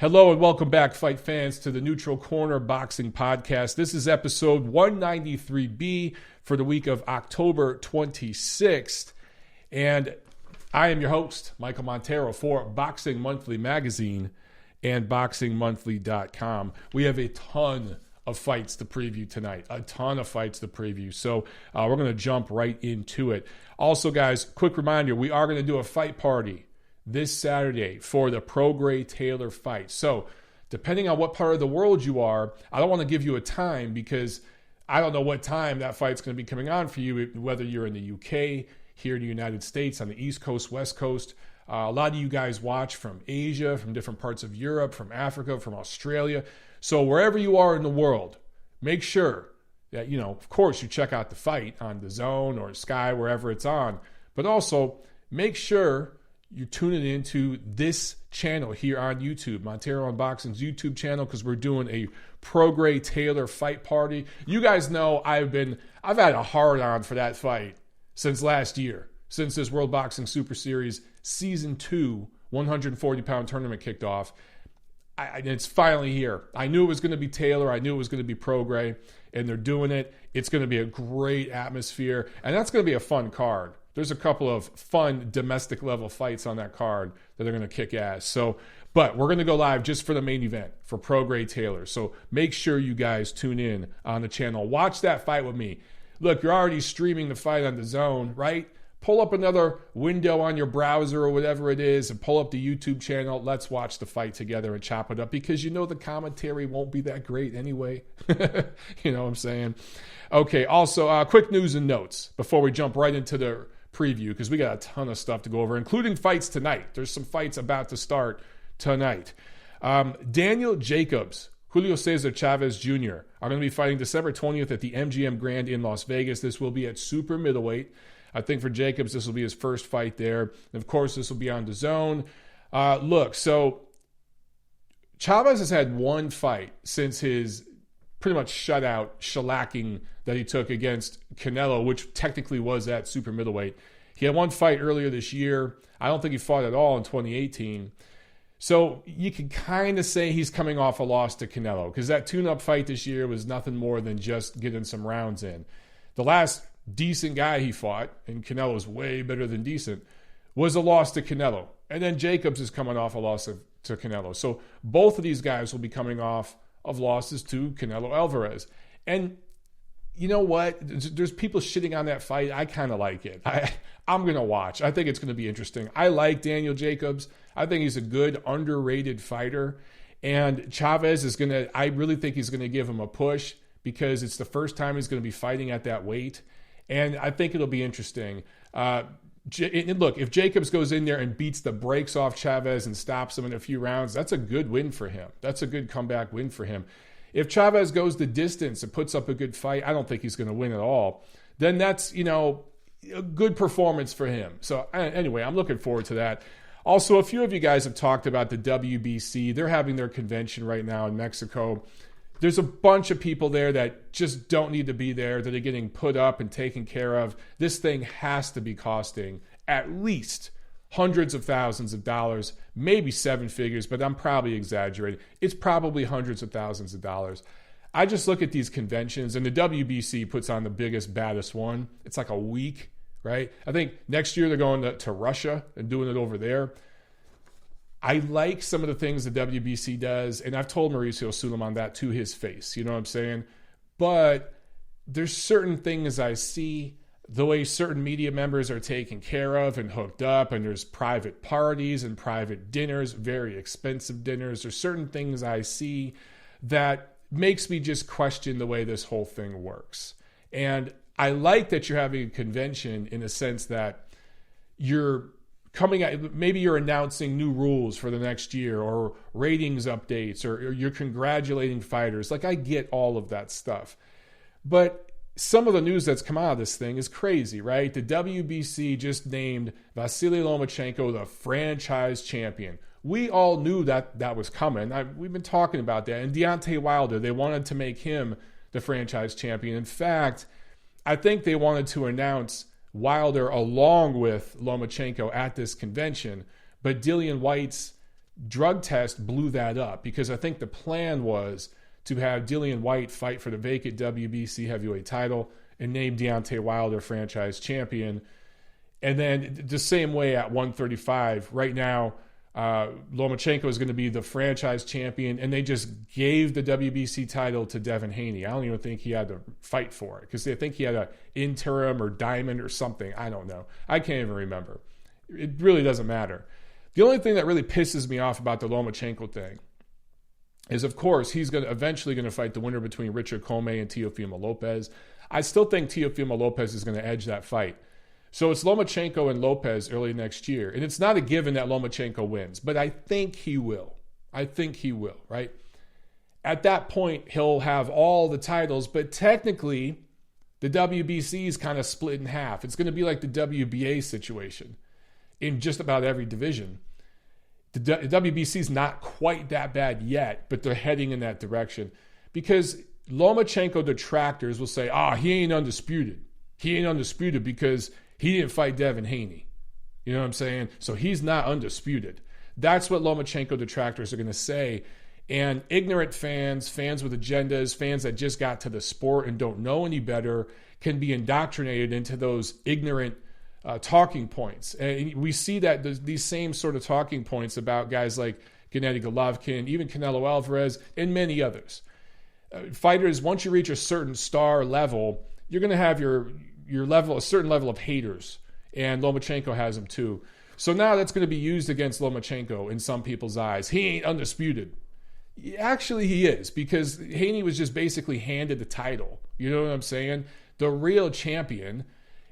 Hello and welcome back, fight fans, to the Neutral Corner Boxing Podcast. This is episode 193B for the week of October 26th. And I am your host, Michael Montero, for Boxing Monthly Magazine and BoxingMonthly.com. We have a ton of fights to preview tonight, So we're going to jump right into it. Also, guys, quick reminder, we are going to do a fight party this Saturday for the Prograis-Taylor fight. So depending on what part of the world you are, I don't want to give you a time because I don't know what time that fight's going to be coming on for you, whether you're in the UK, here in the United States, on the East Coast, West Coast. A lot of you guys watch from Asia, from different parts of Europe, from Africa, from Australia. So wherever you are in the world, make sure that, of course, you check out the fight on DAZN or Sky, wherever it's on. But also, make sure you're tuning into this channel here on YouTube, Montero Unboxing's YouTube channel, because we're doing a Prograis-Taylor fight party. You guys know I've had a hard-on for that fight since last year, since this World Boxing Super Series Season 2 140-pound tournament kicked off. It's finally here. I knew it was going to be Taylor. I knew it was going to be Prograis, and they're doing it. It's going to be a great atmosphere, and that's going to be a fun card. There's a couple of fun domestic level fights on that card that are going to kick ass. But we're going to go live just for the main event for Prograis-Taylor. So make sure you guys tune in on the channel. Watch that fight with me. Look, you're already streaming the fight on DAZN, right? Pull up another window on your browser or whatever it is and pull up the YouTube channel. Let's watch the fight together and chop it up because the commentary won't be that great anyway. You know what I'm saying? Okay, also, quick news and notes before we jump right into the preview, because we got a ton of stuff to go over, including fights tonight. There's some fights about to start tonight. Daniel Jacobs, Julio Cesar Chavez Jr. are going to be fighting December 20th at the MGM Grand in Las Vegas. This will be at super middleweight. I think for Jacobs, this will be his first fight there. And of course, this will be on DAZN. So Chavez has had one fight since his pretty much shellacking that he took against Canelo, which technically was at super middleweight. He had one fight earlier this year. I don't think he fought at all in 2018. So you can kind of say he's coming off a loss to Canelo because that tune-up fight this year was nothing more than just getting some rounds in. The last decent guy he fought, and Canelo's way better than decent, was a loss to Canelo. And then Jacobs is coming off a loss to Canelo. So both of these guys will be coming off of losses to Canelo Alvarez. And you know what? There's people shitting on that fight. I kind of like it. I'm going to watch. I think it's going to be interesting. I like Daniel Jacobs. I think he's a good, underrated fighter. And Chavez I really think he's going to give him a push because it's the first time he's going to be fighting at that weight. And I think it'll be interesting. And look, if Jacobs goes in there and beats the brakes off Chavez and stops him in a few rounds, that's a good win for him. That's a good comeback win for him. If Chavez goes the distance and puts up a good fight, I don't think he's going to win at all. Then that's, a good performance for him. So anyway, I'm looking forward to that. Also, a few of you guys have talked about the WBC. They're having their convention right now in Mexico. There's a bunch of people there that just don't need to be there, that are getting put up and taken care of. This thing has to be costing at least hundreds of thousands of dollars, maybe seven figures, but I'm probably exaggerating. It's probably hundreds of thousands of dollars. I just look at these conventions, and the WBC puts on the biggest, baddest one. It's like a week, right? I think next year they're going to Russia and doing it over there. I like some of the things the WBC does, and I've told Mauricio Suleiman that to his face, you know what I'm saying? But there's certain things I see, the way certain media members are taken care of and hooked up, and there's private parties and private dinners, very expensive dinners. There's certain things I see that makes me just question the way this whole thing works. And I like that you're having a convention in a sense that you're coming out, maybe you're announcing new rules for the next year or ratings updates or you're congratulating fighters. Like, I get all of that stuff. But some of the news that's come out of this thing is crazy, right? The WBC just named Vasily Lomachenko the franchise champion. We all knew that was coming. We've been talking about that. And Deontay Wilder, they wanted to make him the franchise champion. In fact, I think they wanted to announce Wilder along with Lomachenko at this convention, but Dillian Whyte's drug test blew that up because I think the plan was to have Dillian Whyte fight for the vacant WBC heavyweight title and name Deontay Wilder franchise champion. And then the same way at 135, right now, Lomachenko is going to be the franchise champion, and they just gave the WBC title to Devin Haney. I don't even think he had to fight for it because they think he had an interim or diamond or something. I don't know. I can't even remember. It really doesn't matter. The only thing that really pisses me off about the Lomachenko thing is, of course, he's eventually going to fight the winner between Richard Commey and Teofimo Lopez. I still think Teofimo Lopez is going to edge that fight. So it's Lomachenko and Lopez early next year. And it's not a given that Lomachenko wins, but I think he will. Right? At that point, he'll have all the titles, but technically, the WBC is kind of split in half. It's going to be like the WBA situation in just about every division. The WBC is not quite that bad yet, but they're heading in that direction. Because Lomachenko detractors will say, he ain't undisputed. He ain't undisputed because he didn't fight Devin Haney. You know what I'm saying? So he's not undisputed. That's what Lomachenko detractors are going to say. And ignorant fans with agendas, fans that just got to the sport and don't know any better, can be indoctrinated into those ignorant talking points. And we see that these same sort of talking points about guys like Gennady Golovkin, even Canelo Alvarez, and many others. Fighters, once you reach a certain star level, you're going to have your level, a certain level of haters, and Lomachenko has them too. So now that's going to be used against Lomachenko in some people's eyes. He ain't undisputed. Actually, he is, because Haney was just basically handed the title. You know what I'm saying? The real champion.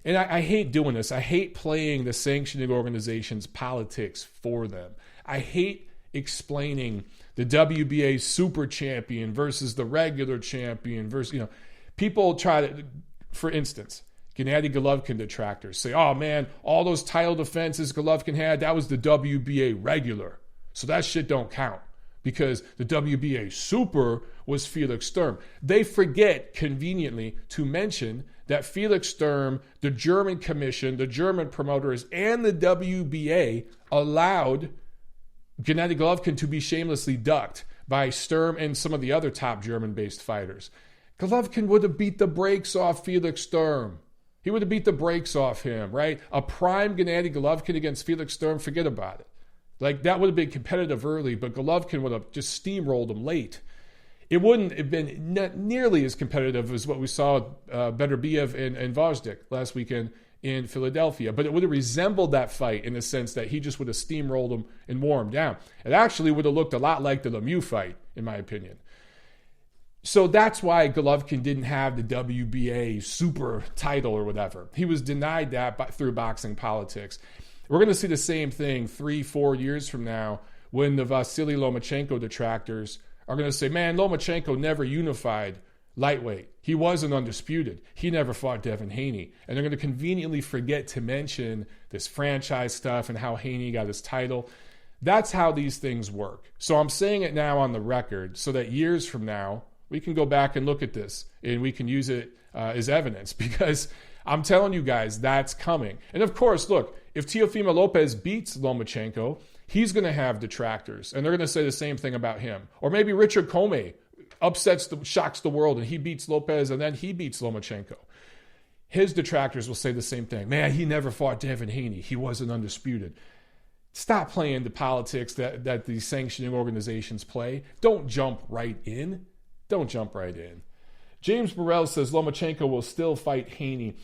And I hate doing this. I hate playing the sanctioning organization's politics for them. I hate explaining the WBA super champion versus the regular champion versus, people try to, for instance, Gennady Golovkin detractors say, oh man, all those title defenses Golovkin had, that was the WBA regular. So that shit don't count because the WBA super was Felix Sturm. They forget conveniently to mention that Felix Sturm, the German commission, the German promoters, and the WBA allowed Gennady Golovkin to be shamelessly ducked by Sturm and some of the other top German-based fighters. Golovkin would have beat the brakes off Felix Sturm. He would have beat the brakes off him, right? A prime Gennady Golovkin against Felix Sturm, forget about it. Like, that would have been competitive early, but Golovkin would have just steamrolled him late. It wouldn't have been nearly as competitive as what we saw with Beterbiev and Vazdik last weekend in Philadelphia, but it would have resembled that fight in the sense that he just would have steamrolled him and wore him down. It actually would have looked a lot like the Lemieux fight, in my opinion. So that's why Golovkin didn't have the WBA super title or whatever. He was denied that through boxing politics. We're going to see the same thing 3-4 years from now when the Vasily Lomachenko detractors are going to say, man, Lomachenko never unified lightweight. He wasn't undisputed. He never fought Devin Haney. And they're going to conveniently forget to mention this franchise stuff and how Haney got his title. That's how these things work. So I'm saying it now on the record so that years from now, we can go back and look at this and we can use it as evidence, because I'm telling you guys, that's coming. And of course, look, if Teofimo Lopez beats Lomachenko, he's going to have detractors, and they're going to say the same thing about him. Or maybe Richard Commey shocks the world, and he beats Lopez, and then he beats Lomachenko. His detractors will say the same thing. Man, he never fought Devin Haney. He wasn't undisputed. Stop playing the politics that these sanctioning organizations play. Don't jump right in. James Burrell says Lomachenko will still fight Haney.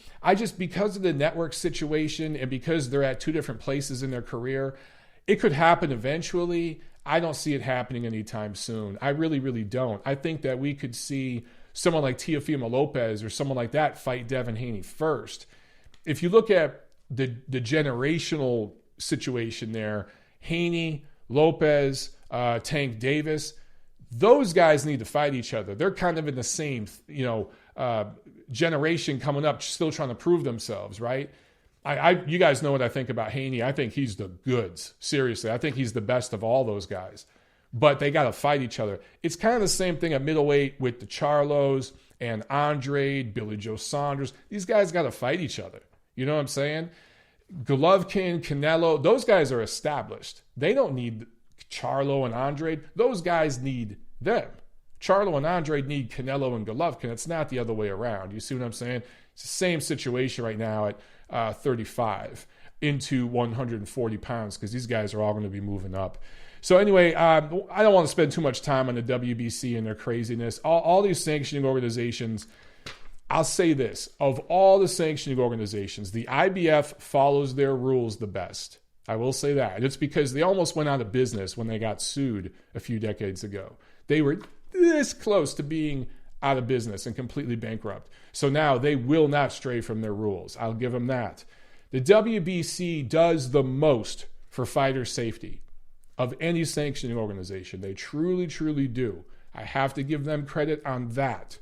Because of the network situation and because they're at two different places in their career, it could happen eventually. I don't see it happening anytime soon. I really, really don't. I think that we could see someone like Teofimo Lopez or someone like that fight Devin Haney first. If you look at the generational situation there, Haney, Lopez, Tank Davis, those guys need to fight each other. They're kind of in the same, generation coming up, still trying to prove themselves, right? You guys know what I think about Haney. I think he's the goods. Seriously, I think he's the best of all those guys. But they got to fight each other. It's kind of the same thing at middleweight with the Charlos and Andre, Billy Joe Saunders. These guys got to fight each other. You know what I'm saying? Golovkin, Canelo, those guys are established. They don't need Charlo and Andrade, those guys need them. Charlo and Andrade need Canelo and Golovkin. It's not the other way around. You see what I'm saying? It's the same situation right now at 35 into 140 pounds because these guys are all going to be moving up. So anyway, I don't want to spend too much time on the WBC and their craziness. All these sanctioning organizations, I'll say this. Of all the sanctioning organizations, the IBF follows their rules the best. I will say that. And it's because they almost went out of business when they got sued a few decades ago. They were this close to being out of business and completely bankrupt. So now they will not stray from their rules. I'll give them that. The WBC does the most for fighter safety of any sanctioning organization. They truly, truly do. I have to give them credit on that.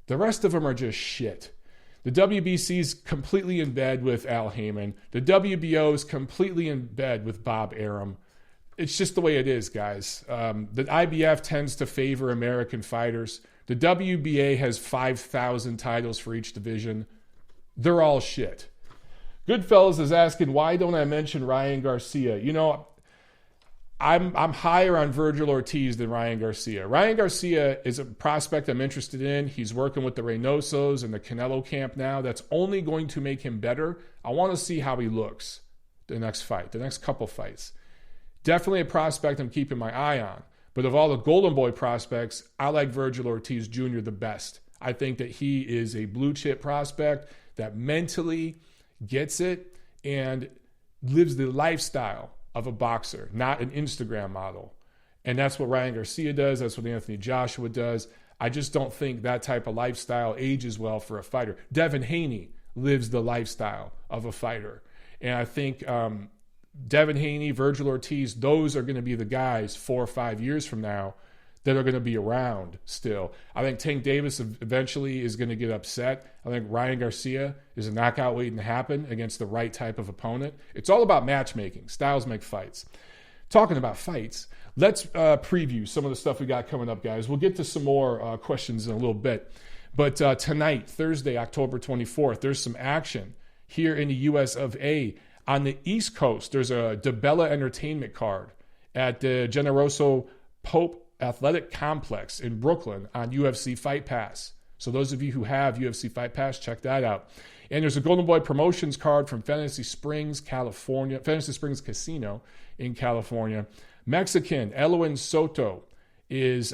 The rest of them are just shit. The WBC's completely in bed with Al Heyman. The WBO's completely in bed with Bob Arum. It's just the way it is, guys. The IBF tends to favor American fighters. The WBA has 5,000 titles for each division. They're all shit. Goodfellas is asking, why don't I mention Ryan Garcia? You know, I'm higher on Virgil Ortiz than Ryan Garcia. Ryan Garcia is a prospect I'm interested in. He's working with the Reynosos and the Canelo camp now. That's only going to make him better. I want to see how he looks the next fight, the next couple fights. Definitely a prospect I'm keeping my eye on. But of all the Golden Boy prospects, I like Virgil Ortiz Jr. the best. I think that he is a blue chip prospect that mentally gets it and lives the lifestyle of a boxer, not an Instagram model. And that's what Ryan Garcia does. That's what Anthony Joshua does. I just don't think that type of lifestyle ages well for a fighter. Devin Haney lives the lifestyle of a fighter. And I think Devin Haney, Virgil Ortiz, those are going to be the guys 4 or 5 years from now that are going to be around still. I think Tank Davis eventually is going to get upset. I think Ryan Garcia is a knockout waiting to happen against the right type of opponent. It's all about matchmaking. Styles make fights. Talking about fights, let's preview some of the stuff we got coming up, guys. We'll get to some more questions in a little bit. But tonight, Thursday, October 24th, there's some action here in the US of A. On the East Coast, there's a DeBella Entertainment card at the Generoso Pope Athletic Complex in Brooklyn on UFC Fight Pass. So those of you who have UFC Fight Pass, check that out. And there's a Golden Boy Promotions card from Fantasy Springs, California, Fantasy Springs Casino in California. Mexican Eloin Soto is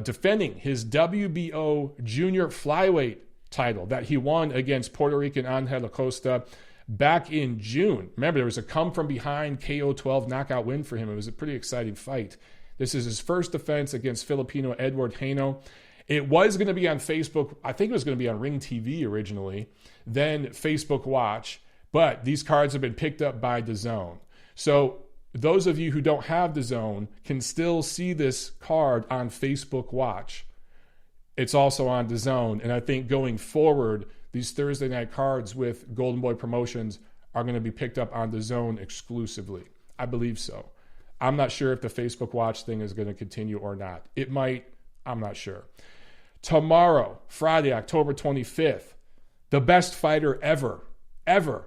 defending his WBO junior flyweight title that he won against Puerto Rican Angel Acosta back in June. Remember, there was a come-from-behind KO 12 knockout win for him. It was a pretty exciting fight. This is his first defense against Filipino Edward Reno. It was going to be on Facebook. I think it was going to be on Ring TV originally, then Facebook Watch. But these cards have been picked up by DAZN. So those of you who don't have DAZN can still see this card on Facebook Watch. It's also on DAZN. And I think going forward, these Thursday night cards with Golden Boy Promotions are going to be picked up on DAZN exclusively. I believe so. I'm not sure if the Facebook Watch thing is going to continue or not. It might. I'm not sure. Tomorrow, Friday, October 25th, the best fighter ever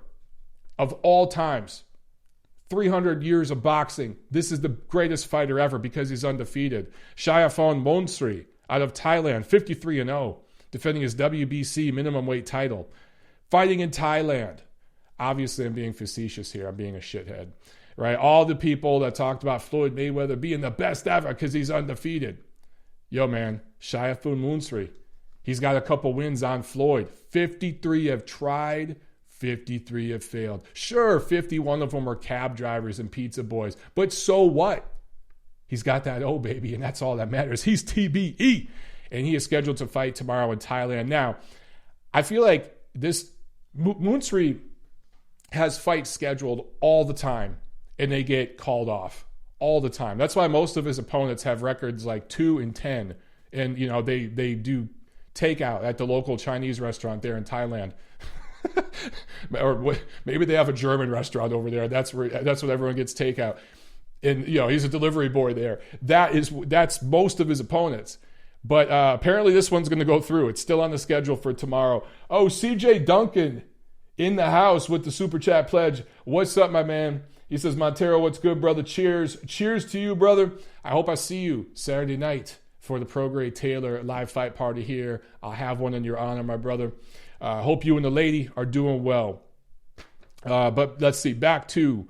of all times. 300 years of boxing. This is the greatest fighter ever because he's undefeated. Shayafon Monsri out of Thailand, 53-0, defending his WBC minimum weight title. Fighting in Thailand. Obviously, I'm being facetious here. I'm being a shithead. Right? All the people that talked about Floyd Mayweather being the best ever because he's undefeated. Yo, man, Shayafun Monsri, he's got a couple wins on Floyd. 53 have tried, 53 have failed. Sure, 51 of them are cab drivers and pizza boys, but so what? He's got that O, baby, and that's all that matters. He's TBE, and he is scheduled to fight tomorrow in Thailand. Now, I feel like this Monsri has fights scheduled all the time, and they get called off all the time. That's why most of his opponents have records like 2-10, and you know they do takeout at the local Chinese restaurant there in Thailand, or maybe they have a German restaurant over there. That's what everyone gets takeout, and you know he's a delivery boy there. That's most of his opponents. But apparently this one's going to go through. It's still on the schedule for tomorrow. Oh, CJ Duncan in the house with the Super Chat pledge. What's up, my man? He says, Montero, what's good, brother? Cheers. Cheers to you, brother. I hope I see you Saturday night for the Prograis Taylor live fight party here. I'll have one in your honor, my brother. Hope you and the lady are doing well. But let's see, back to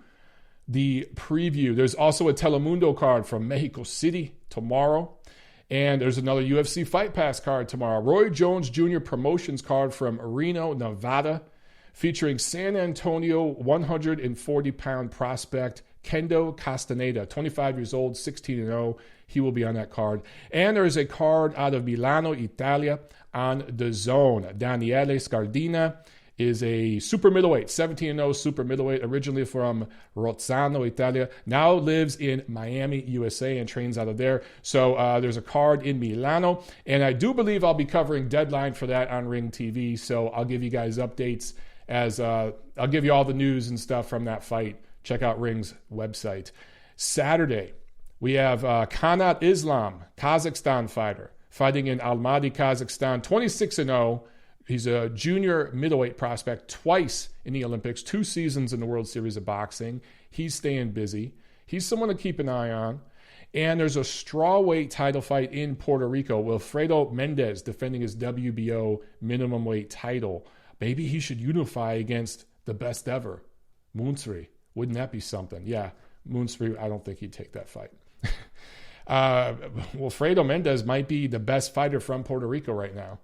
the preview. There's also a Telemundo card from Mexico City tomorrow. And there's another UFC Fight Pass card tomorrow. Roy Jones Jr. Promotions card from Reno, Nevada, featuring San Antonio 140-pound prospect Kendo Castaneda, 25 years old, 16-0. He will be on that card. And there's a card out of Milano, Italia, on DAZN. Daniele Scardina is a super middleweight, 17-0 super middleweight, originally from Rozzano, Italia, now lives in Miami, USA, and trains out of there. So there's a card in Milano, and I do believe I'll be covering Deadline for that on Ring TV, so I'll give you guys updates as I'll give you all the news and stuff from that fight. Check out Ring's website. Saturday, we have Kanat Islam, Kazakhstan fighter, fighting in Almaty, Kazakhstan, 26-0. He's a junior middleweight prospect, twice in the Olympics, 2 seasons in the World Series of Boxing. He's staying busy. He's someone to keep an eye on. And there's a strawweight title fight in Puerto Rico. Wilfredo Mendez defending his WBO minimum weight title. Maybe he should unify against the best ever, Munsri. Wouldn't that be something? Yeah, Munsri, I don't think he'd take that fight. Wilfredo Mendez might be the best fighter from Puerto Rico right now.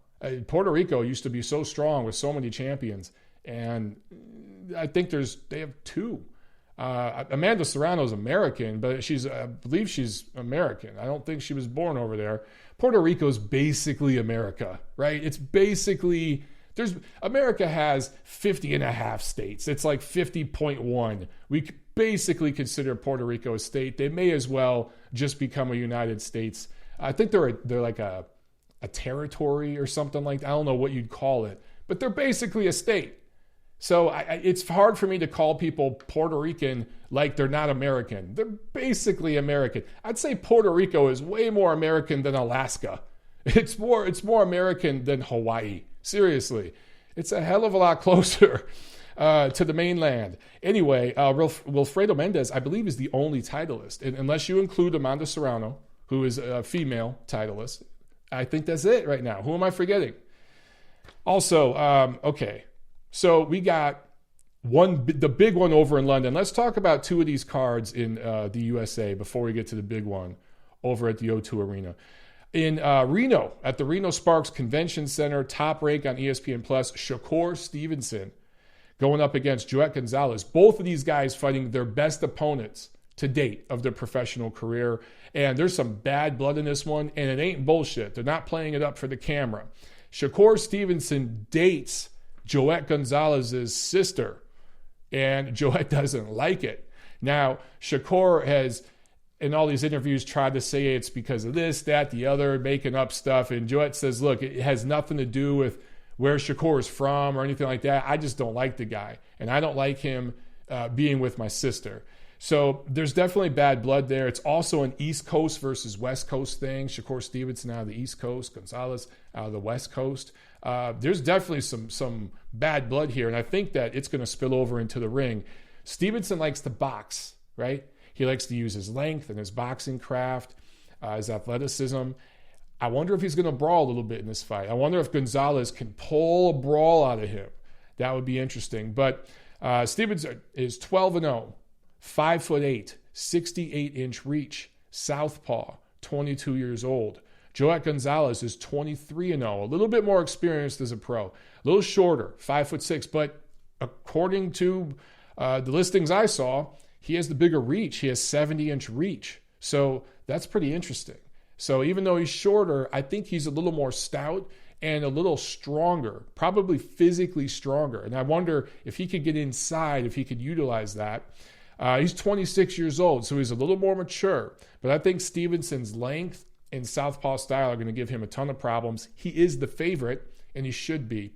Puerto Rico used to be so strong with so many champions, and I think they have 2. Amanda Serrano's American, but I believe she's American. I don't think she was born over there. Puerto Rico's basically America, right? It's basically, America has 50 and a half states. It's like 50.1. We basically consider Puerto Rico a state. They may as well just become a United States. I think they're like a territory or something like that. I don't know what you'd call it, but they're basically a state. So it's hard for me to call people Puerto Rican like they're not American. They're basically American. I'd say Puerto Rico is way more American than Alaska. It's more American than Hawaii. Seriously. It's a hell of a lot closer to the mainland. Anyway, Wilfredo Mendez, I believe, is the only titleist, unless you include Amanda Serrano, who is a female titleist. I think that's it right now. Who am I forgetting? Also, okay, so we got the big one over in London. Let's talk about 2 of these cards in the USA before we get to the big one over at the O2 Arena. In Reno, at the Reno Sparks Convention Center, Top Rank on ESPN+, Shakur Stevenson going up against Joet Gonzalez. Both of these guys fighting their best opponents to date of their professional career. And there's some bad blood in this one, and it ain't bullshit. They're not playing it up for the camera. Shakur Stevenson dates Joet Gonzalez's sister, and Joet doesn't like it. Now, Shakur has, in all these interviews, tried to say it's because of this, that, the other, making up stuff. And Joet says, look, it has nothing to do with where Shakur is from or anything like that. I just don't like the guy, and I don't like him being with my sister. So there's definitely bad blood there. It's also an East Coast versus West Coast thing. Shakur Stevenson out of the East Coast, Gonzalez out of the West Coast. There's definitely some bad blood here, and I think that it's going to spill over into the ring. Stevenson likes to box, right? He likes to use his length and his boxing craft, his athleticism. I wonder if he's going to brawl a little bit in this fight. I wonder if Gonzalez can pull a brawl out of him. That would be interesting. But Stevenson is 12-0. 5'8", 68-inch reach, southpaw, 22 years old. Joet Gonzalez is 23-0, a little bit more experienced as a pro, a little shorter, 5'6", but according to the listings I saw, he has the bigger reach. He has 70-inch reach, so that's pretty interesting. So even though he's shorter, I think he's a little more stout and a little stronger, probably physically stronger. And I wonder if he could get inside, if he could utilize that. He's 26 years old, so he's a little more mature. But I think Stevenson's length and southpaw style are going to give him a ton of problems. He is the favorite, and he should be.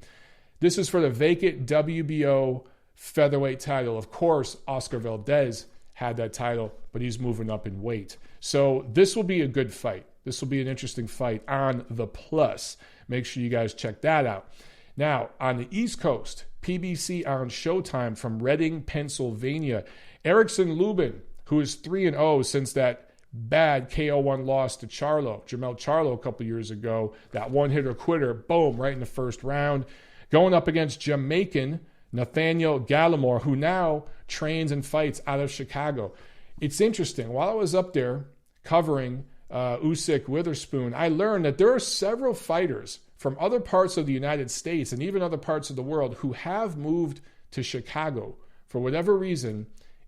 This is for the vacant WBO featherweight title. Of course, Oscar Valdez had that title, but he's moving up in weight. So this will be a good fight. This will be an interesting fight on the Plus. Make sure you guys check that out. Now, on the East Coast, PBC on Showtime from Reading, Pennsylvania. Erickson Lubin, who is 3-0 since that bad KO1 loss to Jamel Charlo a couple years ago. That one-hitter quitter, boom, right in the first round. Going up against Jamaican Nathaniel Gallimore, who now trains and fights out of Chicago. It's interesting. While I was up there covering Usyk Witherspoon, I learned that there are several fighters from other parts of the United States and even other parts of the world who have moved to Chicago for whatever reason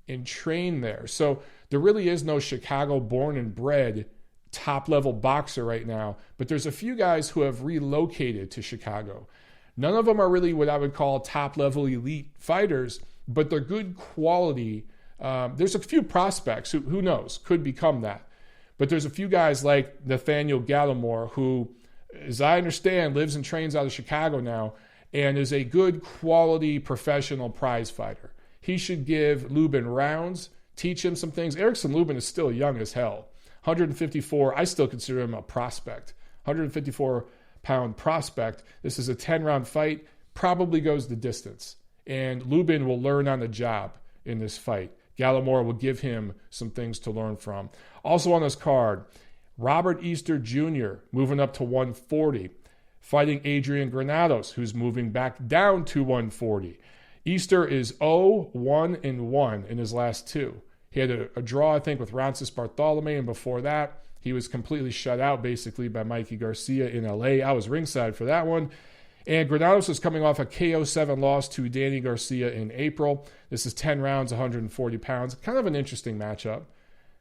and train there. So there really is no Chicago born and bred top-level boxer right now, but there's a few guys who have relocated to Chicago. None of them are really what I would call top-level elite fighters, but they're good quality. There's a few prospects who knows, could become that. But there's a few guys like Nathaniel Gallimore who, as I understand, lives and trains out of Chicago now and is a good quality professional prize fighter. He should give Lubin rounds, teach him some things. Erickson Lubin is still young as hell. 154, I still consider him a prospect. 154-pound prospect. This is a 10-round fight, probably goes the distance. And Lubin will learn on the job in this fight. Gallimore will give him some things to learn from. Also on this card, Robert Easter Jr. moving up to 140, fighting Adrian Granados, who's moving back down to 140. Easter is 0-1-1 in his last two. He had a draw, I think, with Roncis Bartolome, and before that, he was completely shut out, basically, by Mikey Garcia in L.A. I was ringside for that one. And Granados was coming off a KO7 loss to Danny Garcia in April. This is 10 rounds, 140 pounds. Kind of an interesting matchup.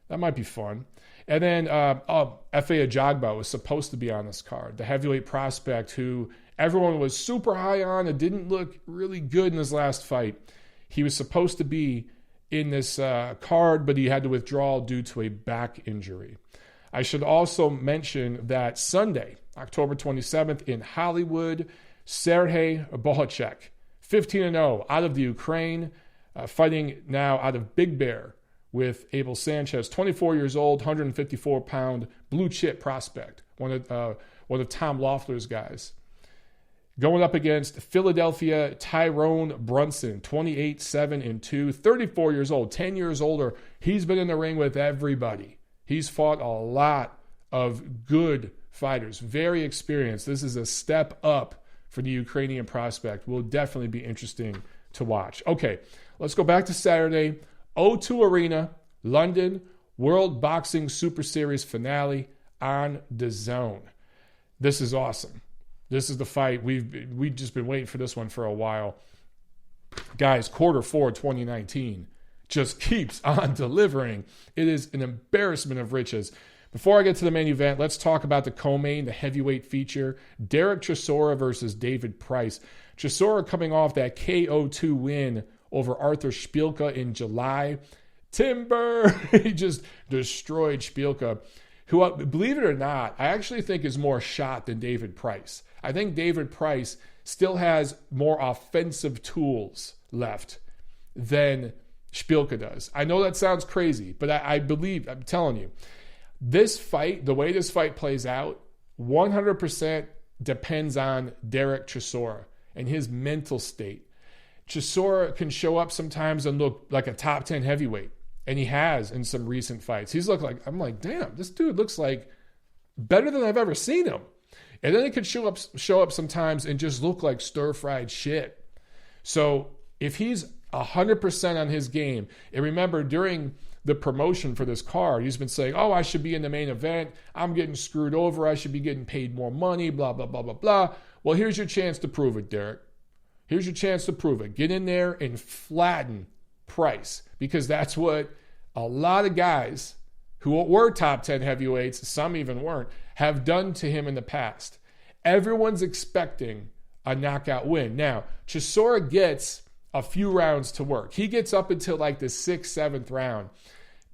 That might be fun. And then F.A. Ajagba was supposed to be on this card, the heavyweight prospect who everyone was super high on and didn't look really good in his last fight. He was supposed to be in this card, but he had to withdraw due to a back injury. I should also mention that Sunday, October 27th in Hollywood, Sergey Bohacek, 15-0 out of the Ukraine, fighting now out of Big Bear with Abel Sanchez, 24 years old, 154-pound blue chip prospect, one of Tom Loeffler's guys. Going up against Philadelphia Tyrone Brunson, 28-7-2, 34 years old, 10 years older. He's been in the ring with everybody. He's fought a lot of good fighters, very experienced. This is a step up for the Ukrainian prospect. Will definitely be interesting to watch. Okay, let's go back to Saturday. O2 Arena, London, World Boxing Super Series finale on DAZN. This is awesome. This is the fight. We've just been waiting for this one for a while. Guys, Q4 2019 just keeps on delivering. It is an embarrassment of riches. Before I get to the main event, let's talk about the co-main, the heavyweight feature. Derek Chisora versus David Price. Chisora coming off that KO2 win over Arthur Szpilka in July. Timber! He just destroyed Szpilka, who, believe it or not, I actually think is more shot than David Price. I think David Price still has more offensive tools left than Szpilka does. I know that sounds crazy, but I believe, I'm telling you, this fight, the way this fight plays out, 100% depends on Derek Chisora and his mental state. Chisora can show up sometimes and look like a top 10 heavyweight, and he has in some recent fights. He's looked like, I'm like, damn, this dude looks like better than I've ever seen him. And then he could show up sometimes and just look like stir-fried shit. So if he's 100% on his game, and remember, during the promotion for this card, he's been saying, oh, I should be in the main event. I'm getting screwed over. I should be getting paid more money, blah, blah, blah, blah, blah. Well, here's your chance to prove it, Derek. Here's your chance to prove it. Get in there and flatten Price, because that's what a lot of guys who were top 10 heavyweights, some even weren't, have done to him in the past. Everyone's expecting a knockout win. Now, Chisora gets a few rounds to work. He gets up until like the 6th, 7th round.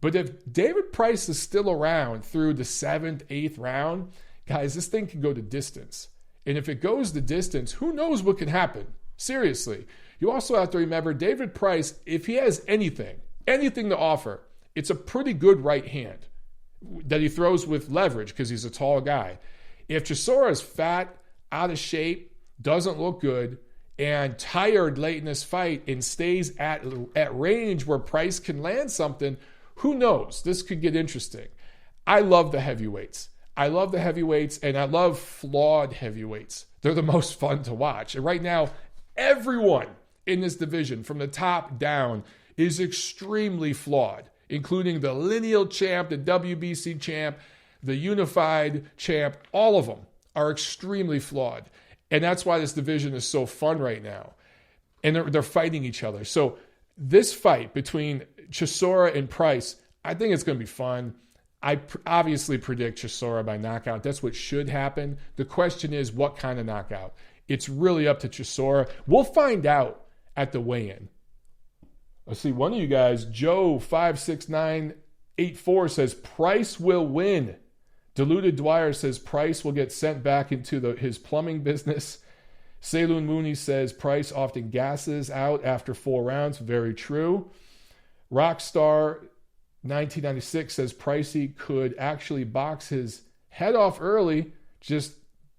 But if David Price is still around through the 7th, 8th round, guys, this thing can go the distance. And if it goes the distance, who knows what can happen? Seriously. You also have to remember, David Price, if he has anything to offer, it's a pretty good right hand that he throws with leverage because he's a tall guy. If Chisora is fat, out of shape, doesn't look good, and tired late in this fight and stays at range where Price can land something, who knows? This could get interesting. I love the heavyweights. I love the heavyweights, and I love flawed heavyweights. They're the most fun to watch. And right now, everyone in this division, from the top down, is extremely flawed, including the lineal champ, the WBC champ, the unified champ. All of them are extremely flawed. And that's why this division is so fun right now. And they're fighting each other. So this fight between Chisora and Price, I think it's going to be fun. I obviously predict Chisora by knockout. That's what should happen. The question is, what kind of knockout? It's really up to Chisora. We'll find out at the weigh-in. Let's see, one of you guys, Joe56984, says Price will win. Diluted Dwyer says Price will get sent back into his plumbing business. Saloon Mooney says Price often gasses out after 4 rounds. Very true. Rockstar 1996 says Pricey could actually box his head off early. Just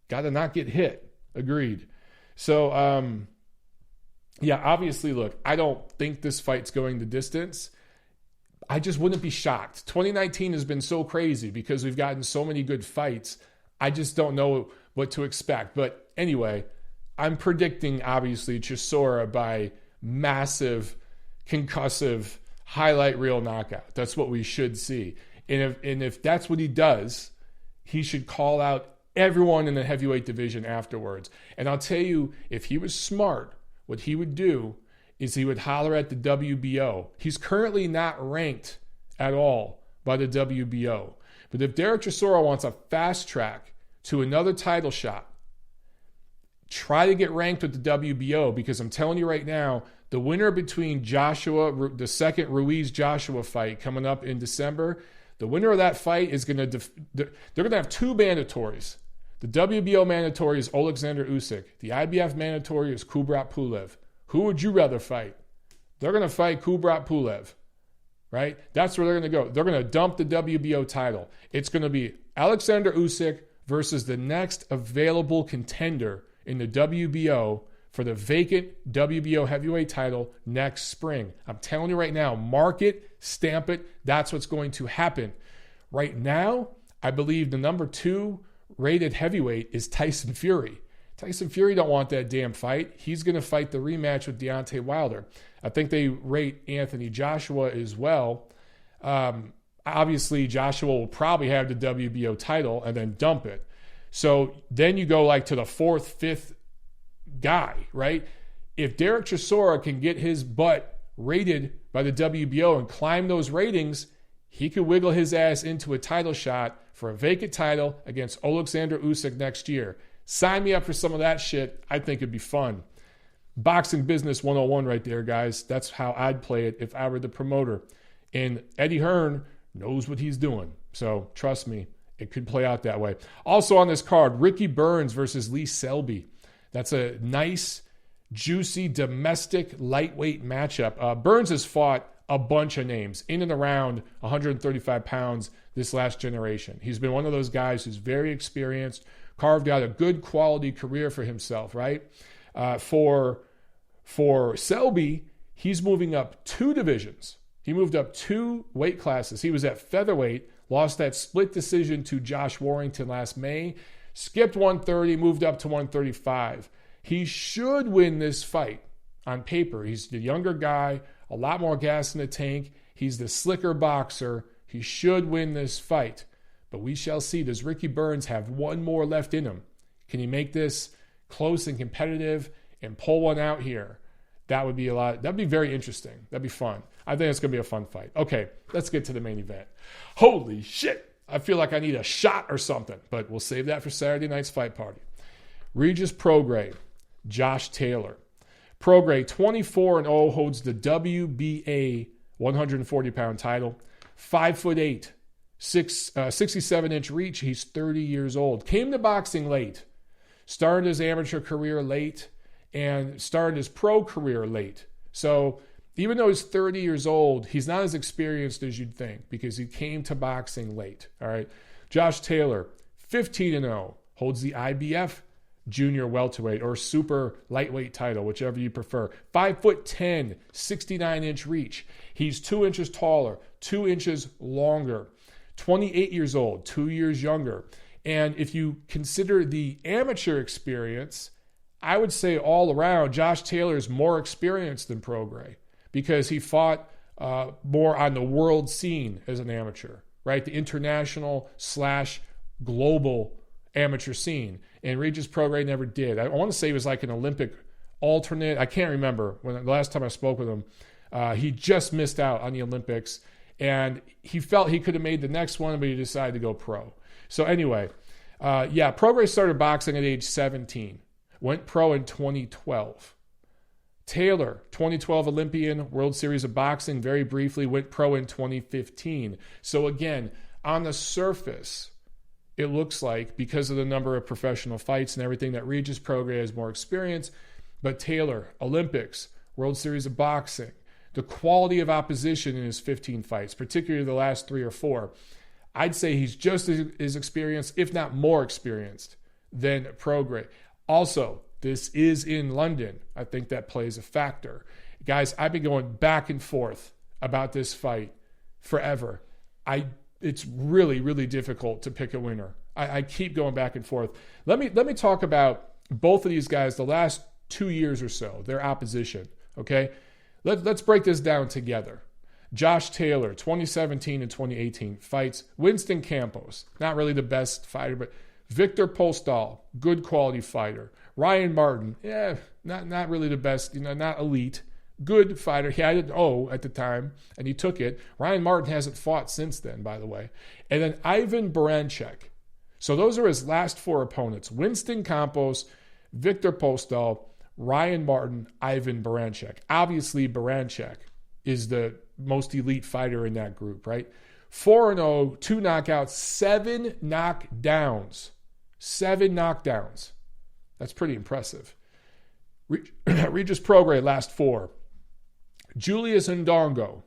got to not get hit. Agreed. So, yeah, obviously, look, I don't think this fight's going the distance. I just wouldn't be shocked. 2019 has been so crazy because we've gotten so many good fights. I just don't know what to expect. But anyway, I'm predicting, obviously, Chisora by massive, concussive, highlight reel knockout. That's what we should see. And if that's what he does, he should call out everyone in the heavyweight division afterwards. And I'll tell you, if he was smart, what he would do is he would holler at the WBO. He's currently not ranked at all by the WBO. But if Derek Chisora wants a fast track to another title shot, try to get ranked with the WBO, because I'm telling you right now, the winner between Joshua, the second Ruiz-Joshua fight coming up in December, the winner of that fight is going to, they're going to have 2 mandatories. The WBO mandatory is Alexander Usyk. The IBF mandatory is Kubrat Pulev. Who would you rather fight? They're going to fight Kubrat Pulev, right? That's where they're going to go. They're going to dump the WBO title. It's going to be Alexander Usyk versus the next available contender in the WBO for the vacant WBO heavyweight title next spring. I'm telling you right now, mark it, stamp it. That's what's going to happen. Right now, I believe the number 2 rated heavyweight is Tyson Fury. Tyson Fury don't want that damn fight. He's going to fight the rematch with Deontay Wilder. I think they rate Anthony Joshua as well. Obviously, Joshua will probably have the WBO title and then dump it. So then you go like to the 4th, 5th guy, right? If Derek Chisora can get his butt rated by the WBO and climb those ratings, he could wiggle his ass into a title shot for a vacant title against Alexander Usyk next year. Sign me up for some of that shit. I think it'd be fun. Boxing Business 101 right there, guys. That's how I'd play it if I were the promoter. And Eddie Hearn knows what he's doing. So trust me, it could play out that way. Also on this card, Ricky Burns versus Lee Selby. That's a nice, juicy, domestic, lightweight matchup. Burns has fought a bunch of names in and around 135 pounds this last generation. He's been one of those guys who's very experienced, carved out a good quality career for himself, right? For Selby, he's moving up 2 divisions. He moved up 2 weight classes. He was at featherweight, lost that split decision to Josh Warrington last May, skipped 130, moved up to 135. He should win this fight on paper. He's the younger guy, a lot more gas in the tank. He's the slicker boxer. He should win this fight. But we shall see. Does Ricky Burns have one more left in him? Can he make this close and competitive and pull one out here? That would be a lot. That'd be very interesting. That'd be fun. I think it's going to be a fun fight. Okay, let's get to the main event. Holy shit. I feel like I need a shot or something, but we'll save that for Saturday night's fight party. Regis Prograis, Josh Taylor. Prograis, 24-0, holds the WBA 140-pound title. 5'8", 67-inch reach. He's 30 years old. Came to boxing late. Started his amateur career late and started his pro career late. So even though he's 30 years old, he's not as experienced as you'd think because he came to boxing late. All right. Josh Taylor, 15-0, holds the IBF junior welterweight or super lightweight title, whichever you prefer. 5'10", 69-inch reach. He's 2 inches taller, 2 inches longer. 28 years old, 2 years younger. And if you consider the amateur experience, I would say all around, Josh Taylor is more experienced than Prograis because he fought more on the world scene as an amateur, right? The international / global amateur scene. And Regis Prograis never did. I want to say he was like an Olympic alternate. I can't remember when the last time I spoke with him. He just missed out on the Olympics, and he felt he could have made the next one, but he decided to go pro. So anyway, Prograis started boxing at age 17, went pro in 2012. Taylor, 2012 Olympian, World Series of Boxing, very briefly, went pro in 2015. So again, on the surface, it looks like, because of the number of professional fights and everything, that Regis Prograis has more experience. But Taylor, Olympics, World Series of Boxing, the quality of opposition in his 15 fights, particularly the last 3 or 4, I'd say he's just as experienced, if not more experienced, than Prograis. Also, this is in London. I think that plays a factor. Guys, I've been going back and forth about this fight forever. It's really, really difficult to pick a winner. I keep going back and forth. Let me talk about both of these guys the last 2 years or so, their opposition, okay? Let's break this down together. Josh Taylor, 2017 and 2018, fights Winston Campos, not really the best fighter, but Victor Postol, good quality fighter. Ryan Martin, not really the best, not elite. Good fighter. He had an O at the time, and he took it. Ryan Martin hasn't fought since then, by the way. And then Ivan Baranchyk. So those are his last 4 opponents. Winston Campos, Victor Postol, Ryan Martin, Ivan Baranchyk. Obviously, Baranchyk is the most elite fighter in that group, right? 4-0, 2 knockouts, 7 knockdowns. 7 knockdowns. That's pretty impressive. Regis Prograis, last 4. Julius Ndongo,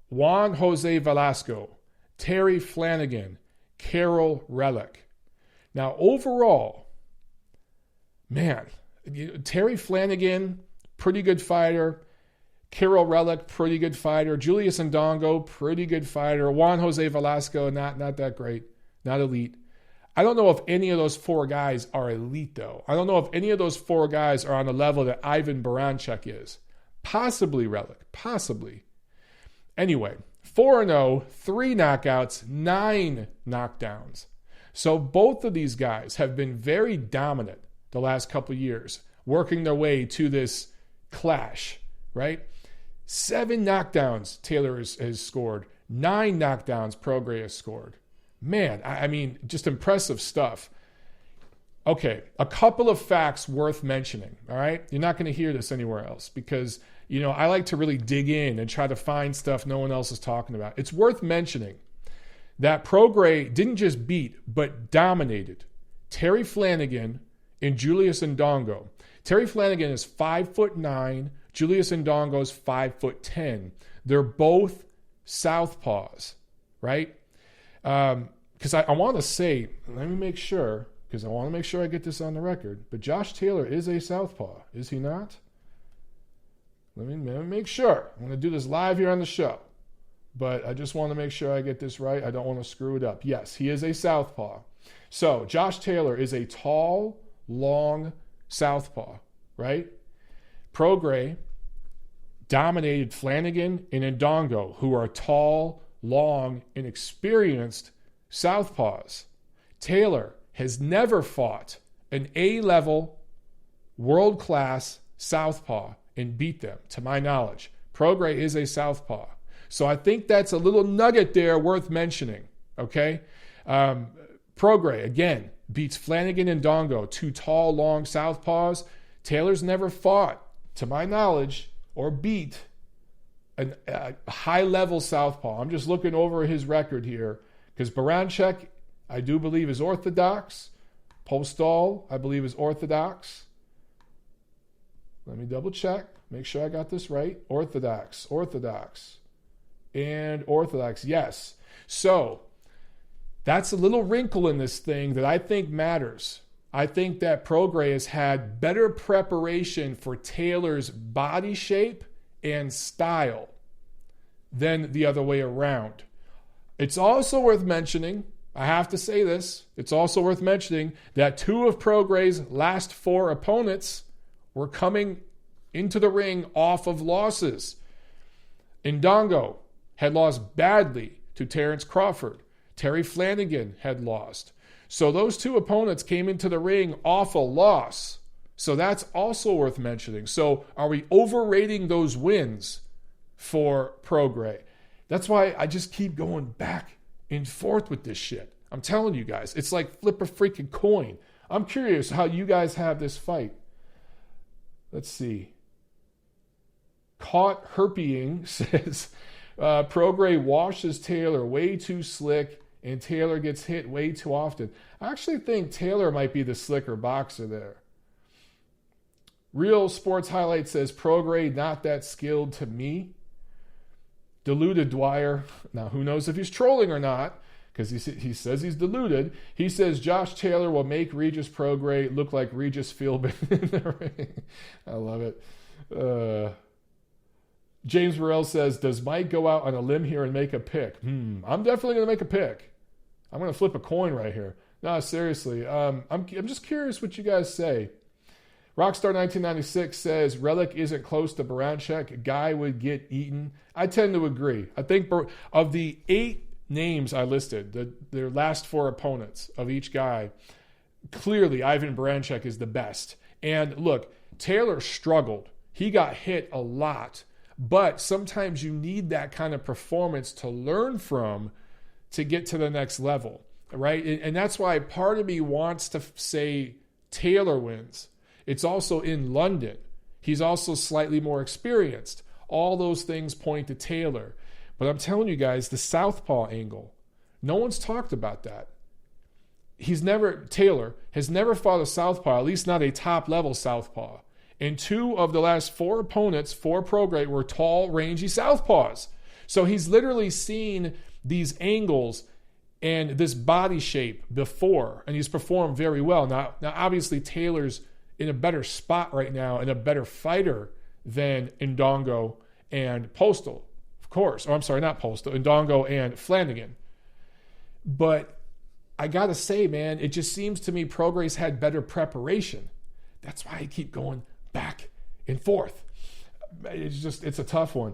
Juan Jose Velasco, Terry Flanagan, Carol Relic. Now, overall, man, Terry Flanagan, pretty good fighter. Carol Relic, pretty good fighter. Julius Ndongo, pretty good fighter. Juan Jose Velasco, not that great, not elite. I don't know if any of those 4 guys are elite, though. I don't know if any of those 4 guys are on the level that Ivan Baranchyk is. Possibly Relic, possibly. Anyway, 4-0, 3 knockouts, 9 knockdowns. So both of these guys have been very dominant the last couple of years, working their way to this clash, right? 7 knockdowns Taylor has scored. 9 knockdowns Prograis has scored. Man, I mean, just impressive stuff. Okay, a couple of facts worth mentioning, all right? You're not going to hear this anywhere else because, I like to really dig in and try to find stuff no one else is talking about. It's worth mentioning that Prograis didn't just beat, but dominated Terry Flanagan and Julius Ndongo. Terry Flanagan is 5'9", Julius Ndongo is 5'10". They're both southpaws, right? Because I want to say, let me make sure, because I want to make sure I get this on the record, but Josh Taylor is a southpaw, is he not? Let me make sure. I'm going to do this live here on the show, but I just want to make sure I get this right. I don't want to screw it up. Yes, he is a southpaw. So Josh Taylor is a tall, long southpaw, right? Prograis dominated Flanagan and Ndongo, who are tall, long, and experienced southpaws. Taylor has never fought an A-level, world-class southpaw and beat them, to my knowledge. Prograis is a southpaw. So I think that's a little nugget there worth mentioning, okay? Prograis, again, beats Flanagan and Ndongo, 2 tall, long southpaws. Taylor's never fought, to my knowledge, or beat a high-level southpaw. I'm just looking over his record here because Baranchyk, I do believe, is orthodox. Postol, I believe, is orthodox. Let me double check. Make sure I got this right. Orthodox, and orthodox. Yes. So that's a little wrinkle in this thing that I think matters. I think that Prograis has had better preparation for Taylor's body shape and style than the other way around. It's also worth mentioning, I have to say this, it's also worth mentioning that 2 of Prograis' last 4 opponents were coming into the ring off of losses. Indongo had lost badly to Terrence Crawford. Terry Flanagan had lost. So those 2 opponents came into the ring off a loss. So that's also worth mentioning. So are we overrating those wins for Prograis? That's why I just keep going back and forth with this shit. I'm telling you guys, it's like flip a freaking coin. I'm curious how you guys have this fight. Let's see. Caught Herpying says Prograis washes Taylor way too slick and Taylor gets hit way too often. I actually think Taylor might be the slicker boxer there. Real Sports Highlight says Prograis not that skilled to me. Deluded Dwyer. Now who knows if he's trolling or not, because he says he's deluded. He says Josh Taylor will make Regis Prograis look like Regis Philbin in the ring. I love it. James Burrell says, does Mike go out on a limb here and make a pick? I'm definitely going to make a pick. I'm going to flip a coin right here. No, seriously. I'm just curious what you guys say. Rockstar 1996 says, Relic isn't close to Baranchek. Guy would get eaten. I tend to agree. I think of the 8 names I listed, their last 4 opponents of each guy, clearly Ivan Baranchek is the best. And look, Taylor struggled. He got hit a lot. But sometimes you need that kind of performance to learn from to get to the next level, right? And that's why part of me wants to say Taylor wins. It's also in London. He's also slightly more experienced. All those things point to Taylor. But I'm telling you guys, the southpaw angle, no one's talked about that. Taylor has never fought a southpaw, at least not a top-level southpaw. And 2 of the last 4 opponents for Prograis were tall, rangy southpaws. So he's literally seen these angles and this body shape before, and he's performed very well. Now obviously, Taylor's in a better spot right now and a better fighter than Indongo and Postal, of course. Oh, I'm sorry, not Postal, Indongo and Flanagan. But I got to say, man, it just seems to me Prograis had better preparation. That's why I keep going back and forth. It's a tough one.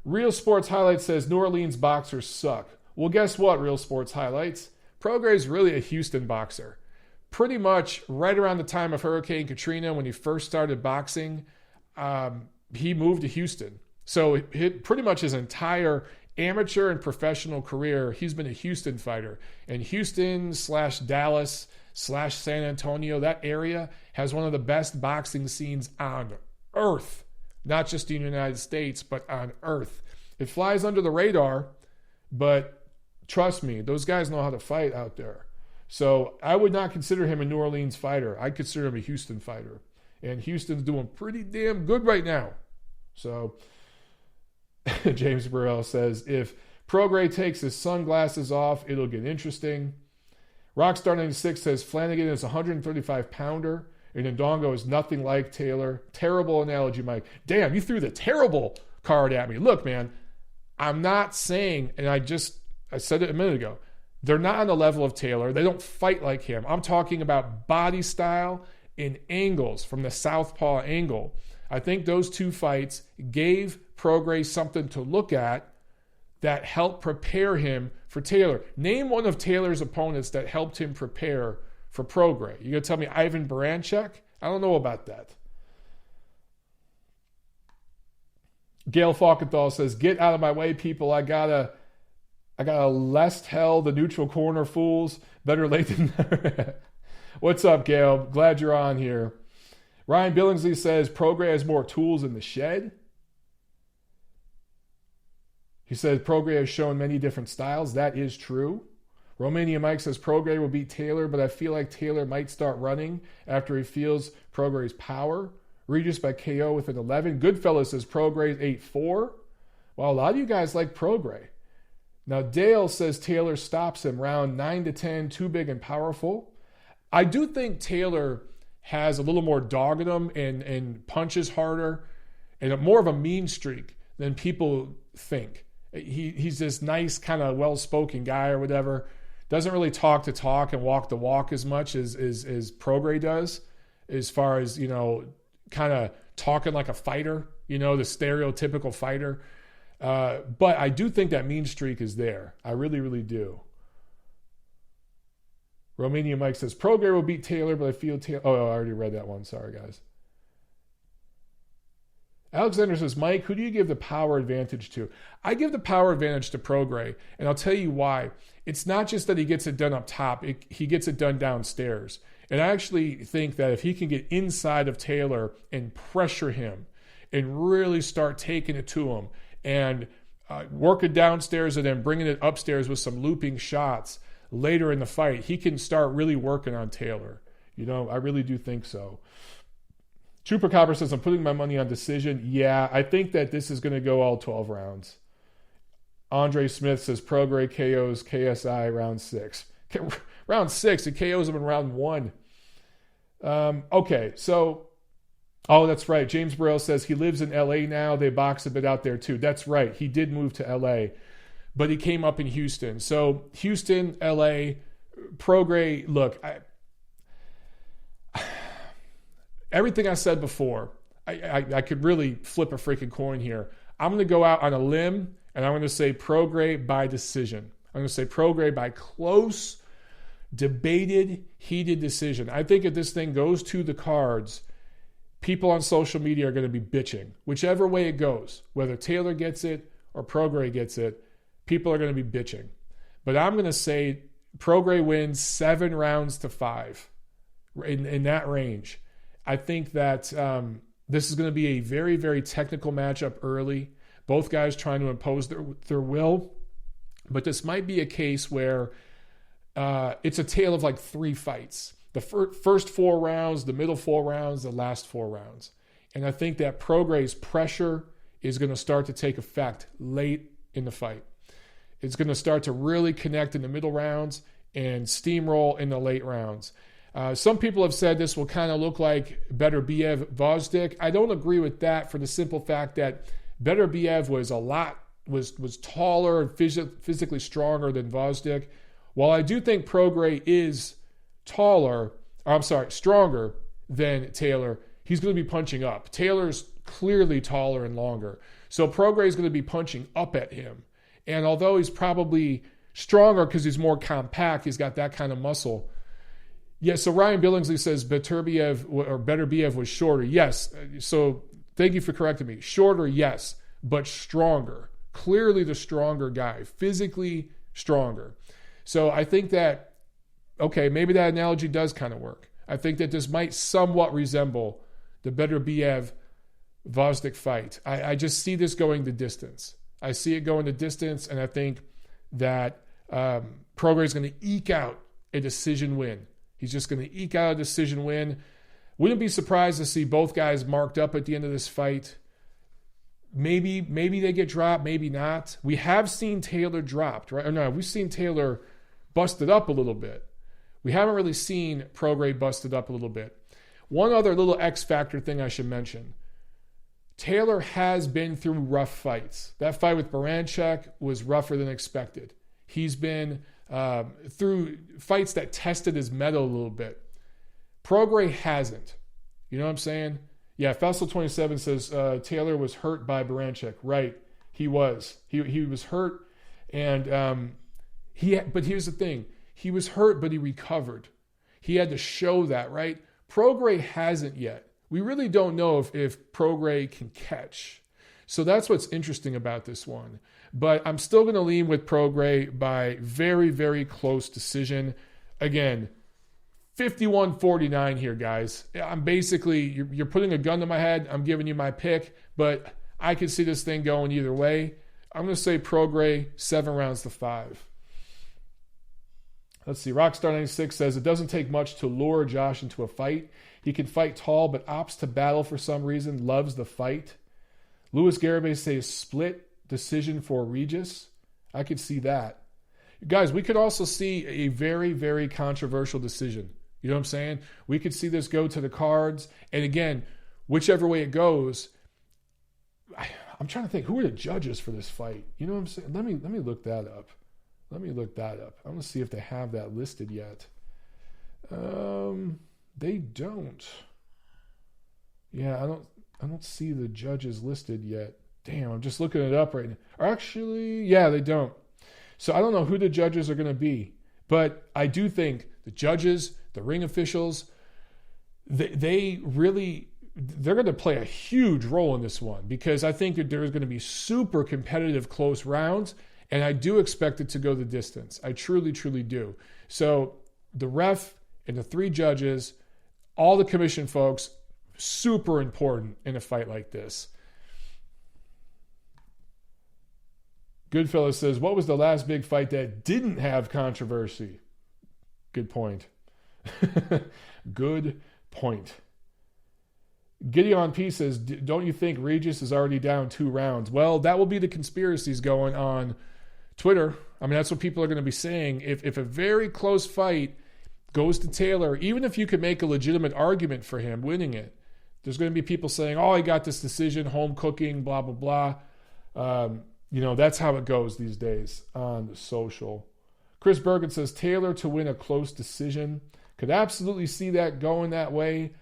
Real Sports Highlights says New Orleans boxers suck. Well, guess what, Real Sports Highlights? Prograis is really a Houston boxer. Pretty much right around the time of Hurricane Katrina, when he first started boxing, he moved to Houston. So pretty much his entire amateur and professional career, he's been a Houston fighter. And Houston / Dallas / San Antonio, that area has one of the best boxing scenes on earth. Not just in the United States, but on earth. It flies under the radar, but trust me, those guys know how to fight out there. So I would not consider him a New Orleans fighter. I'd consider him a Houston fighter. And Houston's doing pretty damn good right now. So James Burrell says, if Prograis takes his sunglasses off, it'll get interesting. Rockstar 96 says Flanagan is a 135-pounder and Indongo is nothing like Taylor. Terrible analogy, Mike. Damn, you threw the terrible card at me. Look, man, I'm not saying, and I said it a minute ago, they're not on the level of Taylor. They don't fight like him. I'm talking about body style and angles from the southpaw angle. I think those 2 fights gave Prograis something to look at that helped prepare him for Taylor. Name one of Taylor's opponents that helped him prepare for Prograis. You gonna tell me Ivan Baranchek? I don't know about that. Gail Falkenthal says, get out of my way, people. I gotta lest hell the neutral corner fools. Better late than never. What's up, Gail? Glad you're on here. Ryan Billingsley says Prograis has more tools in the shed. He says Prograis has shown many different styles. That is true. Romania Mike says Prograis will beat Taylor, but I feel like Taylor might start running after he feels Prograis' power. Regis by KO with an 11. Goodfellas says Prograis 8-4. Well, a lot of you guys like Prograis. Now, Dale says Taylor stops him round 9 to 10, too big and powerful. I do think Taylor has a little more dog in him and punches harder and more of a mean streak than people think. He's this nice kind of well-spoken guy or whatever. Doesn't really talk the talk and walk the walk as much as Prograis does, as far as, kind of talking like a fighter, the stereotypical fighter. But I do think that mean streak is there. I really, really do. Romania Mike says, Prograis will beat Taylor, but I feel Taylor... Oh, I already read that one. Sorry, guys. Alexander says, Mike, who do you give the power advantage to? I give the power advantage to Prograis, and I'll tell you why. It's not just that he gets it done up top. He gets it done downstairs. And I actually think that if he can get inside of Taylor and pressure him and really start taking it to him and work it downstairs and then bringing it upstairs with some looping shots later in the fight, he can start really working on Taylor. I really do think so. Chupacabra says, I'm putting my money on decision. Yeah, I think that this is going to go all 12 rounds. Andre Smith says, Prograis KOs KSI round 6. Round 6, it KOs him in round 1. Okay, so... Oh, that's right. James Burrell says he lives in L.A. now. They box a bit out there, too. That's right. He did move to L.A., but he came up in Houston. So, Houston, L.A., Prograis, look, everything I said before, I could really flip a freaking coin here. I'm going to go out on a limb, and I'm going to say Prograis by decision. I'm going to say Prograis by close, debated, heated decision. I think if this thing goes to the cards, people on social media are going to be bitching. Whichever way it goes, whether Taylor gets it or Prograis gets it, people are going to be bitching. But I'm going to say Prograis wins 7 rounds to 5 in that range. I think that this is going to be a very, very technical matchup early. Both guys trying to impose their will. But this might be a case where it's a tale of like 3 fights. The first 4 rounds, the middle 4 rounds, the last 4 rounds. And I think that Prograis' pressure is going to start to take effect late in the fight. It's going to start to really connect in the middle rounds and steamroll in the late rounds. Some people have said this will kind of look like Beterbiev Gvozdyk. I don't agree with that for the simple fact that Beterbiev was taller and physically stronger than Gvozdyk. While I do think Prograis is stronger than Taylor, he's going to be punching up. Taylor's clearly taller and longer. So Prograis is going to be punching up at him. And although he's probably stronger because he's more compact, he's got that kind of muscle. Yeah, so Ryan Billingsley says Beterbiev was shorter. Yes, so thank you for correcting me. Shorter, yes, but stronger. Clearly the stronger guy, physically stronger. So I think that, okay, maybe that analogy does kind of work. I think that this might somewhat resemble the Beterbiev-Gvozdyk fight. I just see this going the distance. I see it going the distance, and I think that Prograis is going to eke out a decision win. He's just going to eke out a decision win. Wouldn't be surprised to see both guys marked up at the end of this fight. Maybe they get dropped, maybe not. We have seen Taylor dropped, right? Or no, we've seen Taylor busted up a little bit. We haven't really seen Prograis busted up a little bit. One other little X factor thing I should mention. Taylor has been through rough fights. That fight with Baranchek was rougher than expected. He's been through fights that tested his mettle a little bit. Prograis hasn't. You know what I'm saying? Yeah, Fessel27 says Taylor was hurt by Baranchek. Right, he was. He was hurt, and but here's the thing. He was hurt, but he recovered. He had to show that, right? Prograis hasn't yet. We really don't know if Prograis can catch. So that's what's interesting about this one. But I'm still going to lean with Prograis by very, very close decision. Again, 51-49 here, guys. I'm basically, you're putting a gun to my head. I'm giving you my pick, but I can see this thing going either way. I'm going to say Prograis 7 rounds to 5. Let's see. Rockstar96 says, it doesn't take much to lure Josh into a fight. He can fight tall, but opts to battle for some reason, loves the fight. Louis Garibay says split decision for Regis. I could see that. Guys, we could also see a very, very controversial decision. You know what I'm saying? We could see this go to the cards. And again, whichever way it goes, I'm trying to think, who are the judges for this fight? You know what I'm saying? Let me look that up. I'm going to see if they have that listed yet. They don't. Yeah, I don't see the judges listed yet. Damn, I'm just looking it up right now. Actually, yeah, they don't. So I don't know who the judges are going to be. But I do think the judges, the ring officials, they're going to play a huge role in this one, because I think that there's going to be super competitive close rounds, and I do expect it to go the distance. I truly, truly do. So the ref and the 3 judges, all the commission folks, super important in a fight like this. Goodfellas says, what was the last big fight that didn't have controversy? Good point. Good point. Gideon P says, don't you think Regis is already down 2 rounds? Well, that will be the conspiracies going on Twitter. I mean, that's what people are going to be saying. If a very close fight goes to Taylor, even if you could make a legitimate argument for him winning it, there's going to be people saying, oh, he got this decision, home cooking, blah, blah, blah. That's how it goes these days on social. Chris Bergen says, Taylor to win a close decision. Could absolutely see that going that way.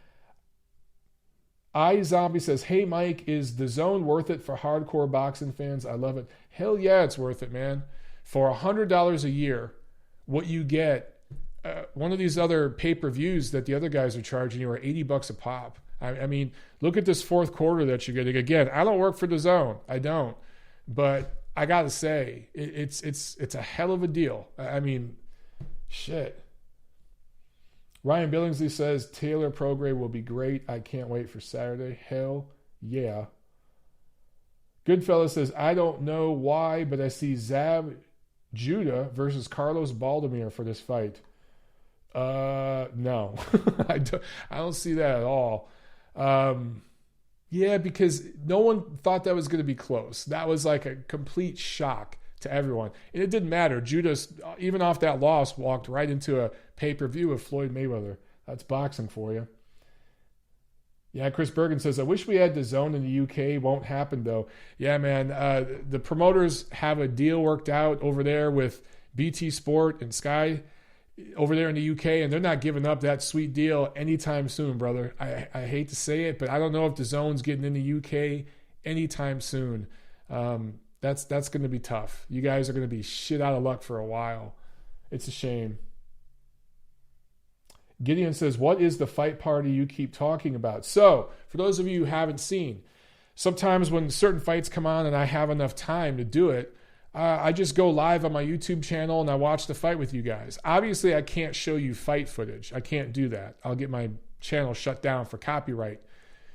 iZombie says, hey, Mike, is DAZN worth it for hardcore boxing fans? I love it. Hell yeah, it's worth it, man. For $100 a year, what you get, one of these other pay-per-views that the other guys are charging you are $80 a pop. I mean, look at this fourth quarter that you're getting. Again, I don't work for DAZN. I don't. But I got to say, it's a hell of a deal. I mean, shit. Ryan Billingsley says, Taylor Prograis will be great. I can't wait for Saturday. Hell yeah. Goodfellas says, I don't know why, but I see Zab Judah versus Carlos Baldomir for this fight. No. I don't see that at all. Yeah, because no one thought that was going to be close. That was like a complete shock to everyone. And it didn't matter. Judah, even off that loss, walked right into a pay-per-view of Floyd Mayweather. That's boxing for you. Yeah, Chris Bergen says, I wish we had DAZN in the UK. Won't happen, though. Yeah, man. The promoters have a deal worked out over there with BT Sport and Sky over there in the UK, and they're not giving up that sweet deal anytime soon, brother. I hate to say it, but I don't know if DAZN's getting in the UK anytime soon. That's going to be tough. You guys are going to be shit out of luck for a while. It's a shame. Gideon says, what is the fight party you keep talking about? So, for those of you who haven't seen, sometimes when certain fights come on and I have enough time to do it, I just go live on my YouTube channel and I watch the fight with you guys. Obviously, I can't show you fight footage. I can't do that. I'll get my channel shut down for copyright.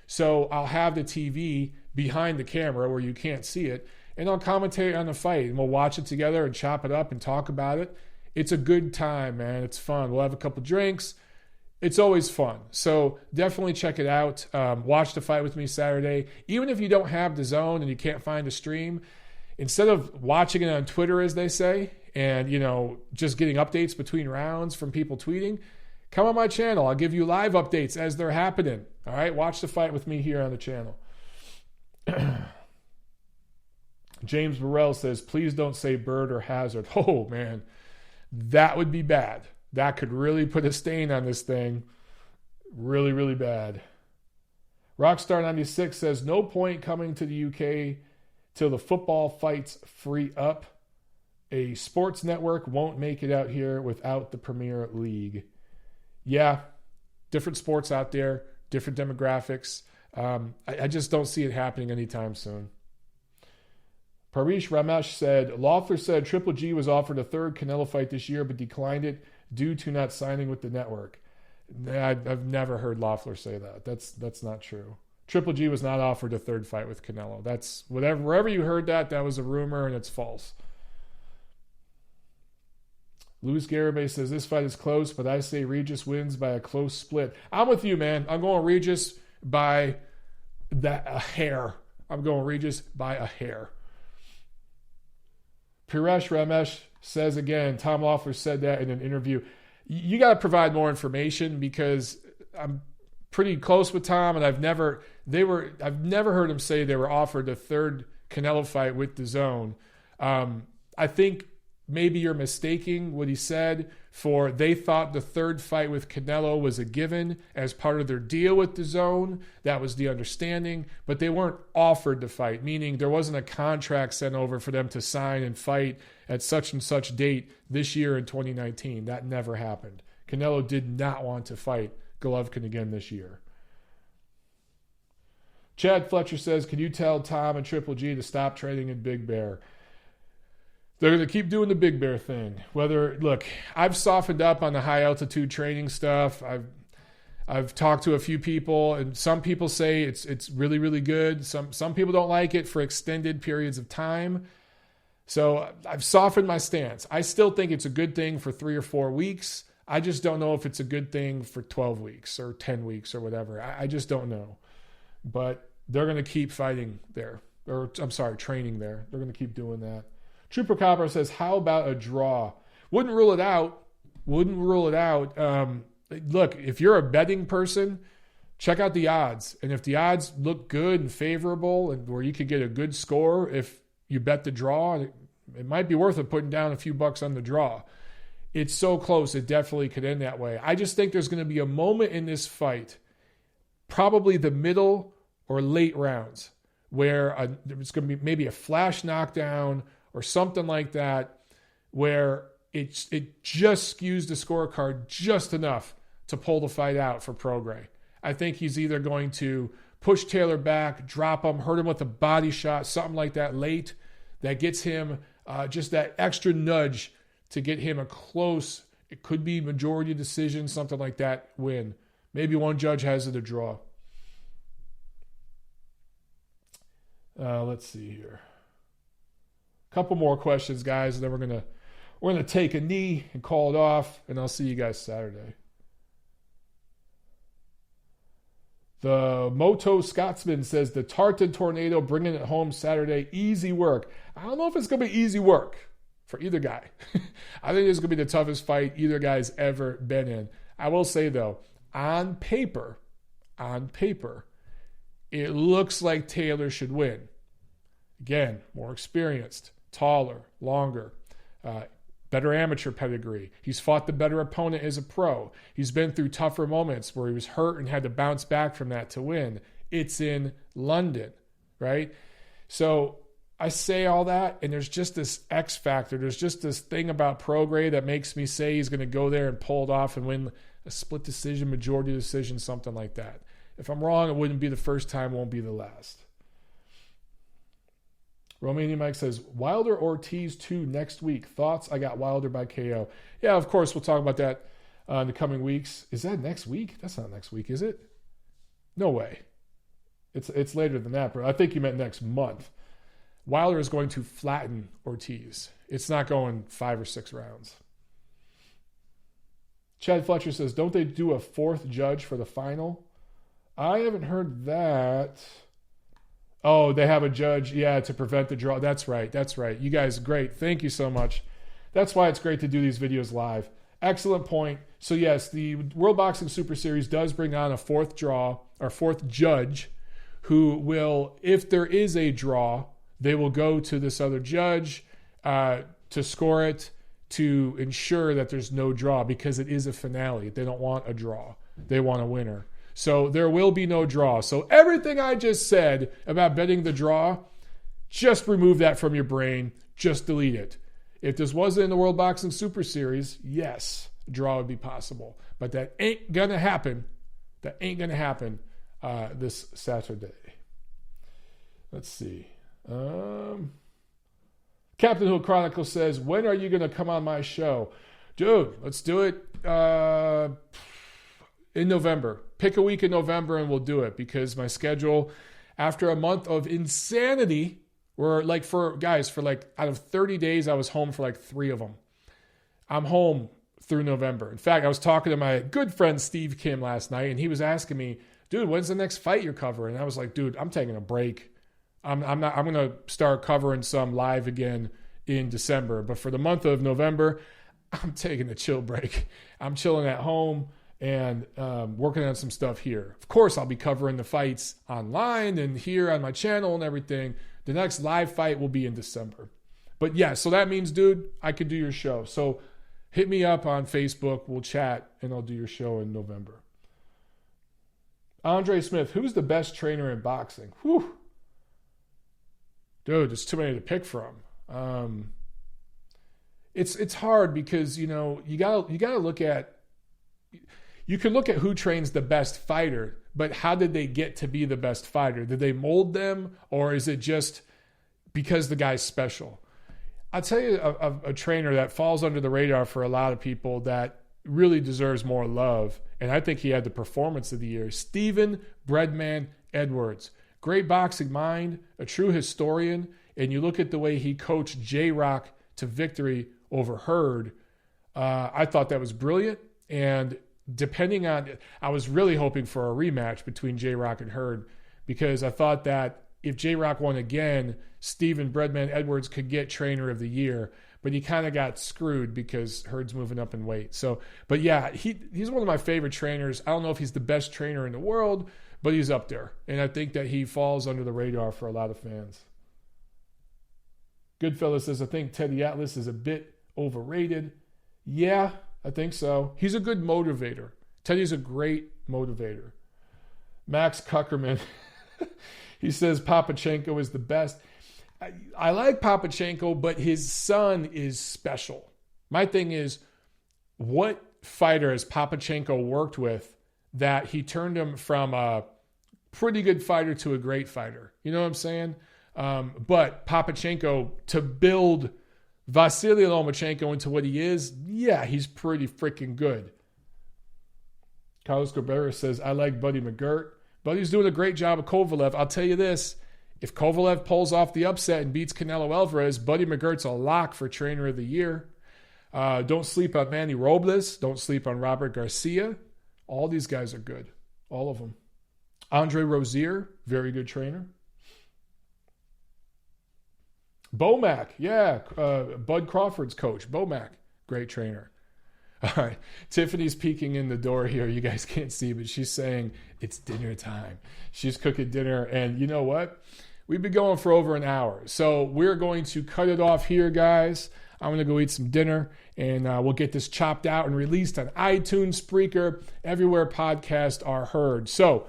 So I'll have the TV behind the camera where you can't see it, and I'll commentate on the fight, and we'll watch it together and chop it up and talk about it. It's a good time, man. It's fun. We'll have a couple drinks. It's always fun. So definitely check it out. Watch the fight with me Saturday. Even if you don't have DAZN and you can't find a stream, instead of watching it on Twitter, as they say, and, just getting updates between rounds from people tweeting, come on my channel. I'll give you live updates as they're happening. All right? Watch the fight with me here on the channel. James Burrell says, please don't say Bird or Hazard. Oh, man. That would be bad. That could really put a stain on this thing. Really, really bad. Rockstar96 says, no point coming to the UK till the football fights free up. A sports network won't make it out here without the Premier League. Yeah, different sports out there, different demographics. I just don't see it happening anytime soon. Parish Ramesh said, Loeffler said Triple G was offered a third Canelo fight this year but declined it due to not signing with the network. I've never heard Loeffler say that. That's not true. Triple G was not offered a third fight with Canelo. That's wherever you heard that was a rumor and it's false. Luis Garibay says this fight is close, but I say Regis wins by a close split. I'm with you, man. I'm going Regis by a hair. I'm going Regis by a hair. Piresh Ramesh says again, Tom Loeffler said that in an interview. you got to provide more information, because I'm pretty close with Tom, and I've never heard him say they were offered a third Canelo fight with DAZN. I think maybe you're mistaking what he said for they thought the third fight with Canelo was a given as part of their deal with DAZN. That was the understanding, but they weren't offered to fight, meaning there wasn't a contract sent over for them to sign and fight at such and such date this year in 2019. That never happened. Canelo did not want to fight Golovkin again this year. Chad Fletcher says, can you tell Tom and Triple G to stop training in Big Bear? They're going to keep doing the Big Bear thing. Look, I've softened up on the high altitude training stuff. I've talked to a few people, and some people say it's really, really good. Some people don't like it for extended periods of time. So I've softened my stance. I still think it's a good thing for 3 or 4 weeks. I just don't know if it's a good thing for 12 weeks or 10 weeks or whatever. I just don't know. But they're going to keep fighting there. Training there. They're going to keep doing that. Trooper Copper says, how about a draw? Wouldn't rule it out. Look, if you're a betting person, check out the odds. And if the odds look good and favorable and where you could get a good score if you bet the draw, it might be worth it putting down a few bucks on the draw. It's so close, it definitely could end that way. I just think there's going to be a moment in this fight, probably the middle or late rounds, where it's going to be maybe a flash knockdown or something like that, where it just skews the scorecard just enough to pull the fight out for Prograis. I think he's either going to push Taylor back, drop him, hurt him with a body shot, something like that late, that gets him just that extra nudge to get him a close, it could be majority decision, something like that, win. Maybe one judge has it a draw. Let's see here. A couple more questions, guys, and then we're gonna take a knee and call it off, and I'll see you guys Saturday. The Moto Scotsman says the Tartan Tornado bringing it home Saturday. Easy work. I don't know if it's going to be easy work for either guy. I think it's going to be the toughest fight either guy's ever been in. I will say, though, on paper, it looks like Taylor should win. Again, more experienced, taller, longer, better amateur pedigree. He's fought the better opponent as a pro. He's been through tougher moments where he was hurt and had to bounce back from that to win. It's in London, right? So I say all that, and there's just this X factor. There's just this thing about Prograis that makes me say he's going to go there and pull it off and win a split decision, majority decision, something like that. If I'm wrong, it wouldn't be the first time, won't be the last. Romanian Mike says, Wilder Ortiz 2 next week. Thoughts? I got Wilder by KO. Yeah, of course, we'll talk about that in the coming weeks. Is that next week? That's not next week, is it? No way. It's later than that, bro. I think you meant next month. Wilder is going to flatten Ortiz. It's not going 5 or 6 rounds. Chad Fletcher says, don't they do a 4th judge for the final? I haven't heard that. Oh, they have a judge, to prevent the draw. That's right. You guys, great. Thank you so much. That's why it's great to do these videos live. Excellent point. So yes, the World Boxing Super Series does bring on a 4th judge who will, if there is a draw, they will go to this other judge to score it to ensure that there's no draw, because it is a finale. They don't want a draw. They want a winner. So there will be no draw. So everything I just said about betting the draw, just remove that from your brain. Just delete it. If this wasn't in the World Boxing Super Series, yes, a draw would be possible. But that ain't going to happen. This Saturday. Let's see. Captain Hook Chronicle says, when are you going to come on my show? Dude, let's do it in November. Pick a week in November and we'll do it, because my schedule, after a month of insanity, where out of 30 days, I was home for 3 of them. I'm home through November. In fact, I was talking to my good friend Steve Kim last night, and he was asking me, dude, when's the next fight you're covering? And I was like, dude, I'm taking a break. I'm going to start covering some live again in December. But for the month of November, I'm taking a chill break. I'm chilling at home and working on some stuff here. Of course, I'll be covering the fights online and here on my channel and everything. The next live fight will be in December. But yeah, so that means, dude, I could do your show. So hit me up on Facebook. We'll chat, and I'll do your show in November. Andre Smith, who's the best trainer in boxing? Whew. Dude, there's too many to pick from. It's hard because, you gotta look at, you can look at who trains the best fighter, but how did they get to be the best fighter? Did they mold them, or is it just because the guy's special? I'll tell you a trainer that falls under the radar for a lot of people that really deserves more love, and I think he had the performance of the year. Stephen Breadman Edwards. Great boxing mind, a true historian, and you look at the way he coached J-Rock to victory over Hurd. I thought that was brilliant, and depending on, I was really hoping for a rematch between J-Rock and Hurd, because I thought that if J-Rock won again, Stephen Breadman Edwards could get Trainer of the Year, but he kind of got screwed because Hurd's moving up in weight. So, but yeah, he's one of my favorite trainers. I don't know if he's the best trainer in the world, but he's up there. And I think that he falls under the radar for a lot of fans. Goodfellas says, I think Teddy Atlas is a bit overrated. Yeah, I think so. He's a good motivator. Teddy's a great motivator. Max Kuckerman, he says Papachenko is the best. I like Papachenko, but his son is special. My thing is, what fighter has Papachenko worked with that he turned him from a pretty good fighter to a great fighter? You know what I'm saying? But Papachenko, to build Vasily Lomachenko into what he is, yeah, he's pretty freaking good. Carlos Cabrera says, I like Buddy McGirt. Buddy's doing a great job of Kovalev. I'll tell you this. If Kovalev pulls off the upset and beats Canelo Alvarez, Buddy McGirt's a lock for Trainer of the Year. Don't sleep on Manny Robles. Don't sleep on Robert Garcia. All these guys are good. All of them. Andre Rozier, very good trainer. Bomac, yeah. Bud Crawford's coach. Bomac, great trainer. All right. Tiffany's peeking in the door here. You guys can't see, but she's saying it's dinner time. She's cooking dinner. And you know what? We've been going for over an hour. So we're going to cut it off here, guys. I'm going to go eat some dinner, and we'll get this chopped out and released on iTunes, Spreaker, everywhere podcasts are heard. So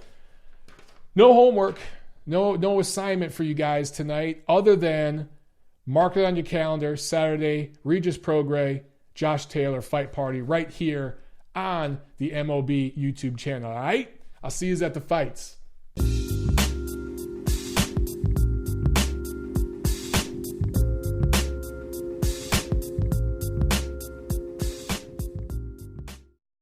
no homework, no assignment for you guys tonight other than mark it on your calendar, Saturday, Regis Prograis, Josh Taylor fight party right here on the MOB YouTube channel. All right? I'll see you at the fights.